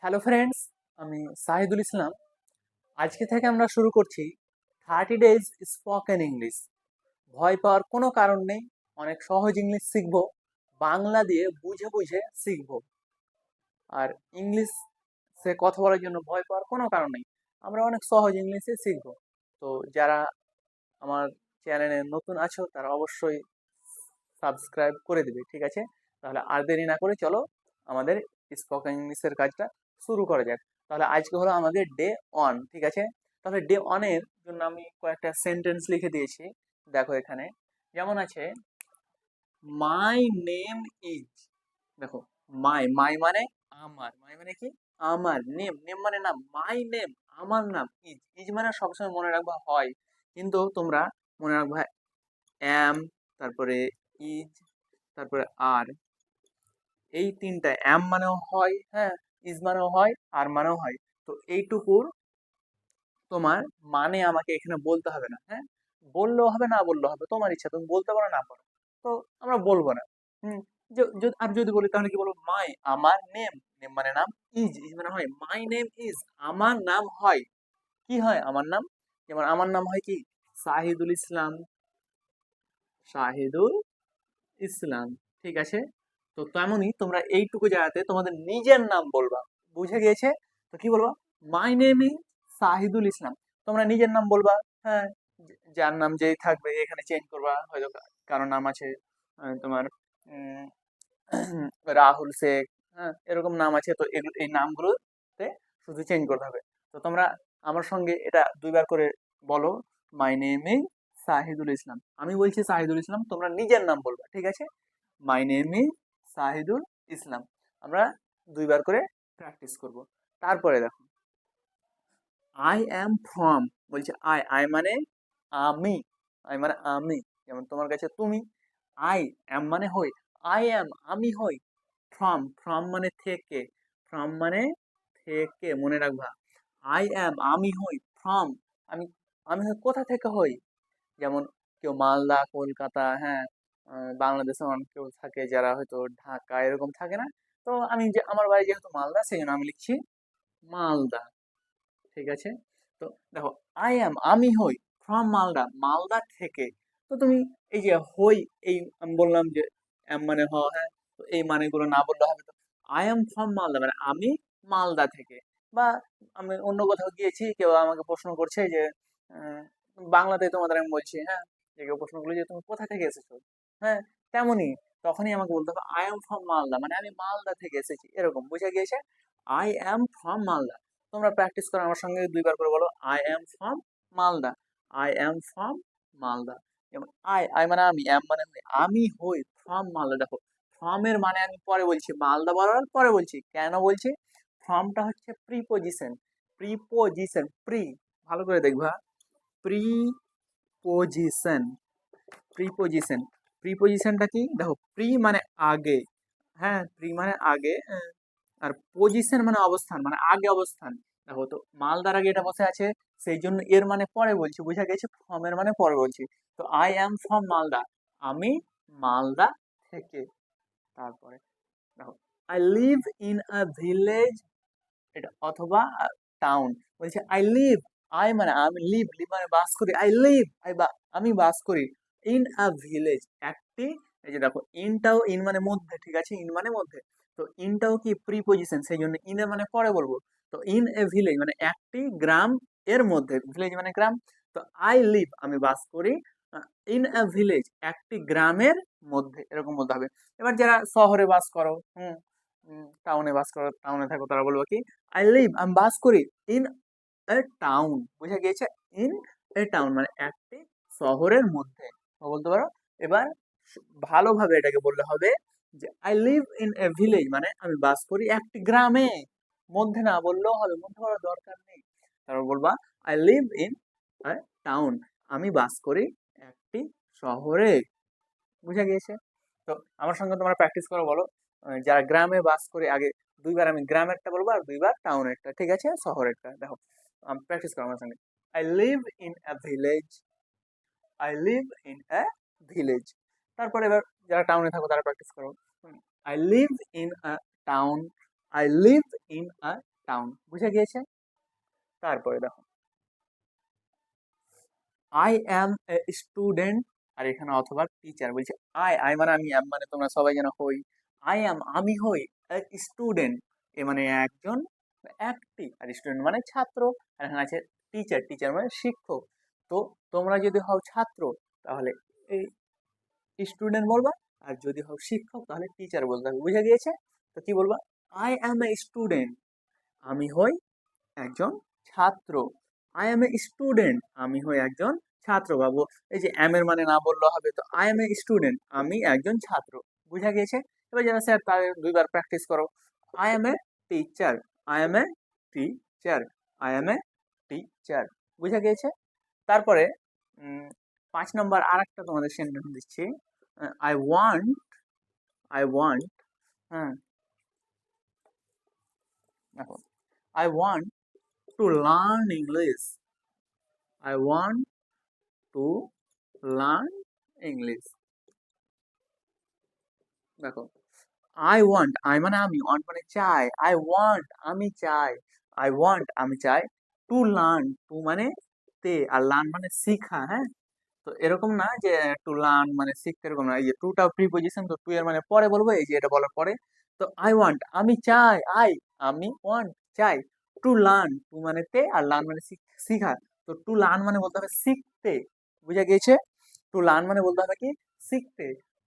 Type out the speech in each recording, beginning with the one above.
Hello friends, আমি সাহিদুল ইসলাম। আজকে থেকে আমরা শুরু করছি 30 ডেজ স্পোকেন ইংলিশ। ভয় পাওয়ার কোনো কারণ নেই, অনেক সহজ ইংলিশ শিখবো, বাংলা দিয়ে বুঝে বুঝে শিখবো। আর ইংলিশ সে কথা বলার জন্য ভয় পাওয়ার কোনো কারণ নেই, আমরা অনেক সহজ ইংলিশে শিখবো। তো যারা আমার চ্যানেলে নতুন আছো তারা অবশ্যই সাবস্ক্রাইব করে দিবে, ঠিক আছে? তাহলে আর দেরি না করে চলো আমাদের স্পোকেন ইংলিশের কাজটা শুরু করা যাক। তাহলে আজকে হলো আমাদের ডে 1, ঠিক আছে? তাহলে ডে 1-এর জন্য আমি কয়েকটা সেন্টেন্স লিখে দিয়েছি, দেখো এখানে। যেমন আছে, মাই নেম ইজ। দেখো, মাই মাই মানে আমার, মাই মানে কি আমার, নেম নেম মানে নাম, মাই নেম আমার নাম, ইজ ইজ মানে সবসময় মনে রাখবা হয়, কিন্তু তোমরা মনে রাখবা অ্যাম, তারপরে ইজ, তারপরে আর, এই তিনটা অ্যাম মানেও হয়, হ্যাঁ, ইজ মানেও হয়, আর মানেও হয়। তো এইটুকুর তোমার মানে আমাকে এখানে বলতে হবে না, হ্যাঁ, বললেও হবে না বললেও হবে, তোমার ইচ্ছা, তুমি বলতে পারো না পারো। তো আমরা বলবো না। হুম। আর যদি বলি তাহলে কি বলবো, মাই আমার নেম, নেম মানে নাম, ইজ ইজ মানে হয়, মাই নেম ইজ আমার নাম হয়, কি হয় আমার নাম, যেমন আমার নাম হয় কি শাহিদুল ইসলাম, শাহিদুল ইসলাম, ঠিক আছে? তো তেমনই তোমরা এইটুকু জায়গাতে তোমাদের নিজের নাম বলবা, বুঝে গিয়েছে? তো কি বলবা, মাই নেম ইজ শাহিদুল ইসলাম, তোমরা নিজের নাম বলবা। হ্যাঁ, যার নাম যেই থাকবে এখানে চেঞ্জ করবা, হয়তো কারো নাম আছে তোমার উম, রাহুল শেখ, হ্যাঁ, এরকম নাম আছে, তো এগুলো এই নামগুলোতে শুধু চেঞ্জ করতে হবে। তো তোমরা আমার সঙ্গে এটা 2বার করে বলো, মাই নেম ইজ শাহিদুল ইসলাম। আমি বলছি শাহিদুল ইসলাম, তোমরা নিজের নাম বলবা, ঠিক আছে? মাই নেম ইজ শাহিদুল ইসলাম। আমরা 2বার করে প্র্যাকটিস করব। তারপরে দেখো, আই অ্যাম ফ্রম, বলছে আই, আই মানে আমি, আই মানে আমি, যেমন তোমার কাছে তুমি, আই অ্যাম মানে হই, আই অ্যাম আমি হই, ফ্রম ফ্রম মানে থেকে, ফ্রম মানে থেকে, মনে রাখবা। আই অ্যাম আমি হই, ফ্রম আমি, আমি হই কোথা থেকে হই, যেমন কেউ মালদা, কলকাতা, হ্যাঁ, বাংলাদেশে অনেক কেউ থাকে যারা হয়তো ঢাকা এরকম থাকে না। তো আমি যে আমার বাড়ি যেহেতু মালদা, সেই জন্য আমি লিখছি মালদা, ঠিক আছে? তো দেখো, আই অ্যাম আমি হই, ফ্রম মালদা মালদা থেকে। তো তুমি এই যে হই, এই আমি বললাম যে অ্যাম মানে হ, হ্যাঁ, তো এই মানেগুলো না বললে হবে? তো আই অ্যাম ফ্রম মালদা মানে আমি মালদা থেকে। বা আমি অন্য কোথাও গিয়েছি, কেউ আমাকে প্রশ্ন করছে যে আহ, বাংলাতে তোমাদের আমি বলছি, হ্যাঁ, যে কেউ প্রশ্ন করলো যে তুমি কোথা থেকে এসেছো, হ্যাঁ, তেমনই তখনই আমাকে বলতে হবে আই অ্যাম ফ্রম মালদা মানে আমি মালদা থেকে এসেছি, এরকম বুঝে গিয়েছে? I am from Malda. তোমরা প্র্যাকটিস করো আমার সঙ্গে, 2বার করে বলো, I am from Malda, I am from Malda. যেমন আই, আই মানে আমি, অ্যাম মানে হই, আমি হই ফ্রম মালদা। দেখো, ফ্রম এর মানে আমি পরে বলছি, মালদা বলার পরে বলছি, কেন বলছি? ফ্রমটা হচ্ছে প্রিপোজিশন, প্রিপোজিশন, প্রি, ভালো করে দেখবা, প্রিপোজিশন, প্রিপোজিশন, প্রিপোজিশনটা কি দেখো, প্রি মানে আগে, হ্যাঁ, প্রি মানে আগে, আর পজিশন মানে অবস্থান, মানে আগে অবস্থান। দেখো, তো মালদার আগে এটা বসে আছে, সেই জন্য এর মানে পরে বলছি, বুঝা গেছে? ফ্রম এর মানে পরে বলছি। তো আই অ্যাম ফ্রম মালদা, আমি মালদা থেকে। তারপরে দেখো, I live in a village, এটা অথবা টাউন। বলছে আই লিভ, আই মানে আমি, লিভ লিভ মানে বাস করি, আই লিভ আমি বাস করি ইন আ ভিলেজ, একটি, এই যে দেখো ইনটাও, ইন মানে মধ্যে, ঠিক আছে, ইন মানে মধ্যে। তো ইনটাও কি প্রিপোজিশন, সেই জন্য ইন এর মানে পরে বলবো। তো ইন এ ভিলেজ মানে একটি গ্রাম এর মধ্যে, ভিলেজ মানে গ্রাম। তো আই লিভ আমি বাস করি ইন আ ভিলেজ একটি গ্রামের মধ্যে, এরকম বলতে হবে। এবার যারা শহরে বাস করো, টাউনে বাস করো, টাউনে থাকো, তারা বলবো কি, আই লিভ আমি বাস করি ইন এ টাউন, বুঝা গিয়েছে? ইন এ টাউন মানে একটি শহরের মধ্যে, বলতে পারো। এবার ভালোভাবে এটাকে বললে হবে যে I live in a village মানে আমি বাস করি একটি গ্রামে, মধ্যে না বললেও হবে, মধ্যে বলার দরকার নেই। তারপর বলবা I live in a town, আমি বাস করি একটি শহরে, বুঝা গিয়েছে? তো আমার সঙ্গে তোমরা প্র্যাকটিস করো, বলো যারা গ্রামে বাস করে, আগে 2বার আমি গ্রামেরটা বলবো আর 2বার টাউনেরটা, ঠিক আছে, শহরেরটা। দেখো, প্র্যাকটিস করো আমার সঙ্গে, I live in a village, I live in a village. তারপরে এবার যারা টাউনে থাকো তারা প্র্যাকটিস করো, I live in a town, I live in a town. বুঝে গিয়েছে? তারপরে দেখো আই অ্যাম এ স্টুডেন্ট, আর এখানে অথবা টিচার বলছে। আই মানে আমি, অ্যাম মানে তোমরা সবাই যেন হই। আই অ্যাম আমি হই স্টুডেন্ট, এ মানে একজন, একটি, আর স্টুডেন্ট মানে ছাত্র। আর এখানে আছে টিচার, টিচার মানে শিক্ষক। তো তোমরা যদি হও ছাত্র তাহলে এই স্টুডেন্ট বলবা, আর যদি হও শিক্ষক তাহলে টিচার বলতে হবে। বুঝে গিয়েছে? তো কি বলবা? আই অ্যাম এ স্টুডেন্ট, আমি হই একজন ছাত্র। আই এম এ স্টুডেন্ট, আমি হই একজন ছাত্র। বাবু এই যে এম এর মানে না বললেও হবে, তো আই এম এ স্টুডেন্ট, আমি একজন ছাত্র। বুঝা গিয়েছে? এবার যেন স্যার তাহলে দুইবার প্র্যাকটিস করো। I M a teacher, I M a teacher, I M a teacher. বুঝা গিয়েছে? তারপরে 5 নম্বর আর একটা তোমাদের সেন্টেন্স দিচ্ছি। আই ওয়ান্ট, আই ওয়ান্ট, হ্যাঁ দেখো, I want to learn English, I want to learn English. দেখো আই ওয়ান্ট, আই মানে আমি, ওয়ান্ট মানে চাই, আই ওয়ান্ট আমি চাই, আই ওয়ান্ট আমি চাই, টু লার্ন, টু মানে তে, আর লার্ন মানে শিখা। হ্যাঁ, তো এরকম না যে টু লার্ন মানে শিখতে, এরকম না। এই যে টুটা প্রিপোজিশন, তো টু এর মানে পরে বলবো, এই যে এটা বলার পরে। তো আই ওয়ান্ট আমি চাই, আমি ওয়ান্ট চাই, টু লার্ন, টু মানে তে, আর লার্ন মানে শিখা। তো টু লার্ন মানে বলতে হবে শিখতে। বুঝা গিয়েছে? টু লার্ন মানে বলতে হবে কি? শিখতে।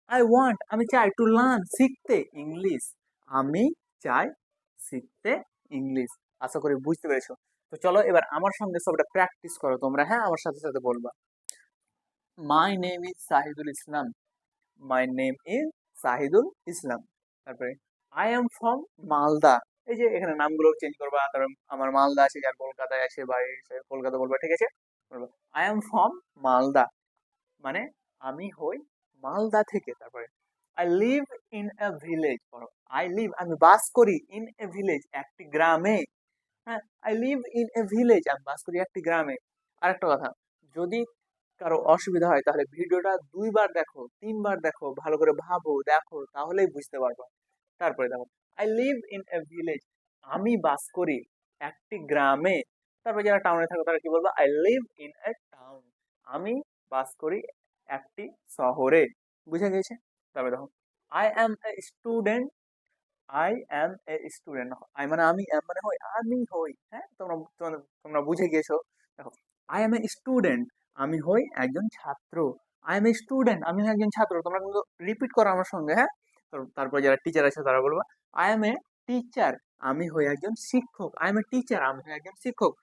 আই ওয়ান্ট আমি চাই, টু লার্ন শিখতে ইংলিশ, আমি চাই শিখতে ইংলিশ। আশা করি বুঝতে পেরেছো। তো চলো এবার আমার সঙ্গে সবটা প্র্যাকটিস করো তোমরা, হ্যাঁ আমার সাথে সাথে বলবা। My name is Sahidul Islam, my name is Sahidul Islam. তারপরে আই এম ফ্রম মালদা, এই যে এখানে নামগুলো চেঞ্জ করবা। তারপর আমার মালদা আছে, যার কলকাতায় আছে বাড়ি, সে কলকাতা বলবা, ঠিক আছে? বলবা আই এম ফ্রম মালদা, মানে আমি হই মালদা থেকে। তারপরে I live in a village, I live আমি বাস করি, ইন এ ভিলেজ একটি গ্রামে। হ্যাঁ, I live in a village আমি বাস করি একটি গ্রামে। আরেকটা কথা, যদি কারো অসুবিধা হয় তাহলে ভিডিওটা 2বার দেখো, 3বার দেখো, ভালো করে ভাবো, দেখো, তাহলেই বুঝতে পারবো। তারপরে দেখো I live in a village, আমি বাস করি একটি গ্রামে। তারপরে যারা টাউনে থাকো তারা কি বলবো? I live in a town, আমি বাস করি একটি শহরে। বুঝে গেছে? তারপরে দেখো I am a student, I am a student, I মানে আমি, অ্যাম মানে হই, আমি হই। হ্যাঁ, তোমরা তোমরা তোমরা বুঝে গিয়েছো। দেখো আই এম এ স্টুডেন্ট, আমি হই একজন ছাত্র। আই এম এ স্টুডেন্ট, আমি হই একজন ছাত্র। তোমরা কিন্তু রিপিট করো আমার সঙ্গে, হ্যাঁ? তারপর যারা টিচার আছে তারা বলবো আই এম এ টিচার, আমি হই একজন শিক্ষক। আই এম এ টিচার, আমি হই একজন শিক্ষক।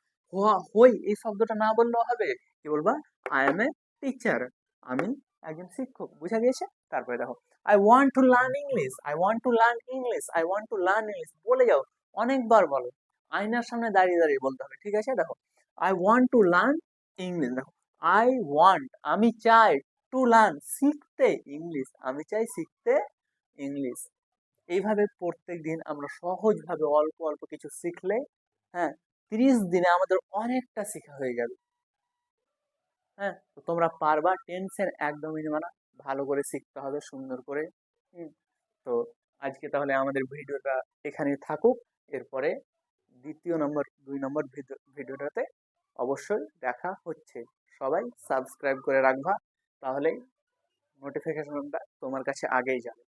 হই এই শব্দটা না বললেও হবে, কি বলবা? আই এম এ টিচার, আমি একজন শিক্ষক। বুঝা গিয়েছে? তারপরে দেখো I want to learn English, I want to learn English, I want to learn English. বলে যাও, অনেকবার বলো, আয়নার সামনে দাঁড়িয়ে দাঁড়িয়ে বলতে হবে, ঠিক আছে? দেখো I want to learn English, দেখো আই ওয়ান্ট আমি চাই, টু লার্ন শিখতে ইংলিশ, আমি চাই শিখতে ইংলিশ। এইভাবে প্রত্যেক দিন আমরা সহজভাবে অল্প অল্প কিছু শিখলে, হ্যাঁ, 30 দিনে আমাদের অনেকটা শেখা হয়ে যাবে। হ্যাঁ, তো তোমরা পারবা, টেনশন একদমই নেবে না, ভালো করে শিখতে হবে সুন্দর করে। হুম, তো আজকে তাহলে আমাদের ভিডিওটা এখানে থাকুক। এরপরে 2 নম্বর ভিডিওটাতে অবশ্যই দেখা হচ্ছে। সবাই সাবস্ক্রাইব করে রাখবা, তাহলেই নোটিফিকেশনটা তোমার কাছে আগেই যাবে।